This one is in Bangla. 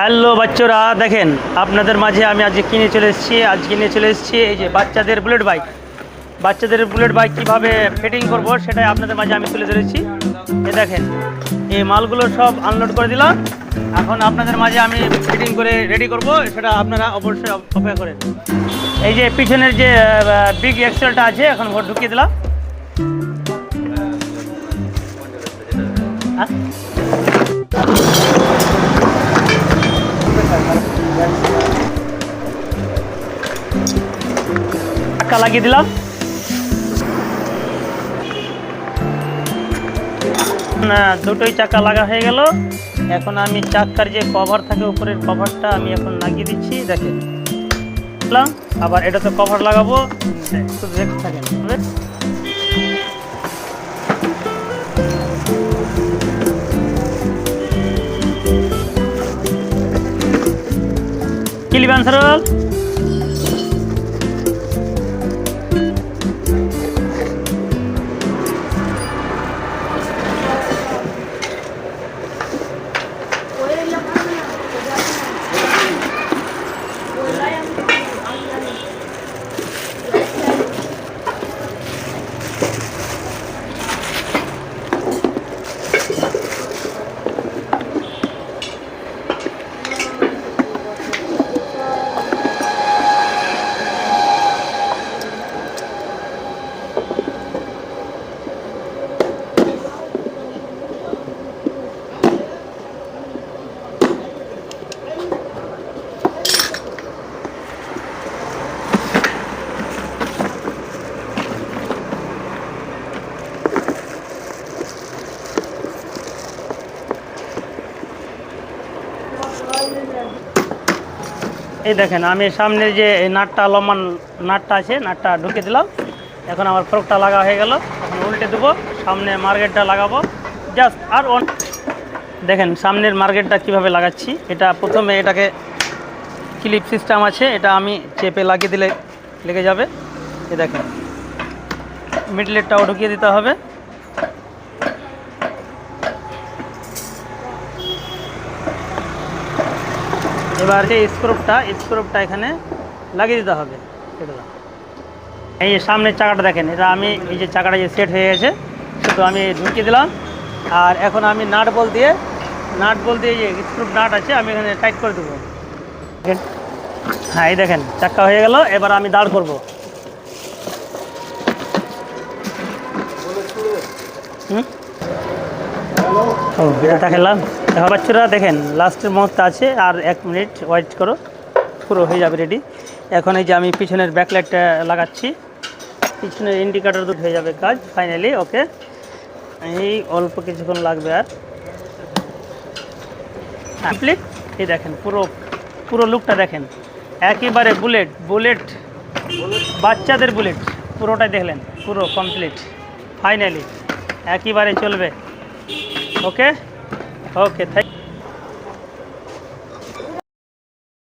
হ্যালো বাচ্চারা, দেখেন আপনাদের মাঝে আমি আজকে কিনে চলে এসেছি এই যে বাচ্চাদের বুলেট বাইক কীভাবে ফিটিং করব সেটাই আপনাদের মাঝে আমি তুলে ধরেছি। দেখেন এই মালগুলো সব আনলোড করে দিলাম, এখন আপনাদের মাঝে আমি ফিটিং করে রেডি করব, সেটা আপনারা অবশ্যই অপেক্ষা করেন। এই যে পিছনের যে বিগ এক্সেলটা আছে এখন ভোট ঢুকিয়ে দিলাম। হ্যাঁ, চাকা লাগিয়ে দিলাম। দুটোই চাকা লাগা হয়ে গেল। এখন আমি চাকার যে কভার থাকে উপরের কভারটা আমি এখন লাগিয়ে দিচ্ছি। দেখেন আবার এটাতে কভার লাগাবো, দেখতে থাকেন। ক্লিপ অ্যান্সার এই দেখেন আমি সামনে যে নাটটা লম্বা নাটটা আছে, নাটটা ঢুকে দিলাম। এখন আমার ফ্রকটা লাগা হয়ে গেল। এখন উল্টে দেবো, সামনে মার্কেটটা লাগাবো জাস্ট। আর দেখেন সামনের মার্কেটটা কিভাবে লাগাচ্ছি। এটা প্রথমে এটাকে ক্লিপ সিস্টেম আছে, এটা আমি চেপে লাগিয়ে দিলে লেগে যাবে। এই দেখেন মিডলেটটাও ঢুকিয়ে দিতে হবে। এবার যে স্ক্রুপটা এখানে লাগিয়ে দিতে হবে। এই যে সামনের চাকাটা দেখেন, এটা আমি এই যে চাকাটা যে সেট হয়ে গেছে শুধু আমি ঢুকিয়ে দিলাম। আর এখন আমি নাট বল দিয়ে যে স্ক্রুপ নাট আছে আমি এখানে টাইট করে দেবো। হ্যাঁ, এই দেখেন চাকা হয়ে গেল। এবার আমি দাঁড় করব। এটা খেলাম। এখন বাচ্চারা দেখেন লাস্টের মুহূর্তে আছে, আর 1 মিনিট ওয়েট করো, পুরো হয়ে যাবে রেডি। এখন এই যে আমি পিছনের ব্যাকলাইটটা লাগাচ্ছি, পিছনের ইন্ডিকেটর দুটো হয়ে যাবে কাজ ফাইনালি। ওকে, এই অল্প কিছুক্ষণ লাগবে। আর কমপ্লিট। এই দেখেন পুরো লুকটা দেখেন, একেবারে বুলেট বাচ্চাদের বুলেট পুরোটাই দেখলেন, পুরো কমপ্লিট ফাইনালি একেবারে চলবে। Okay thank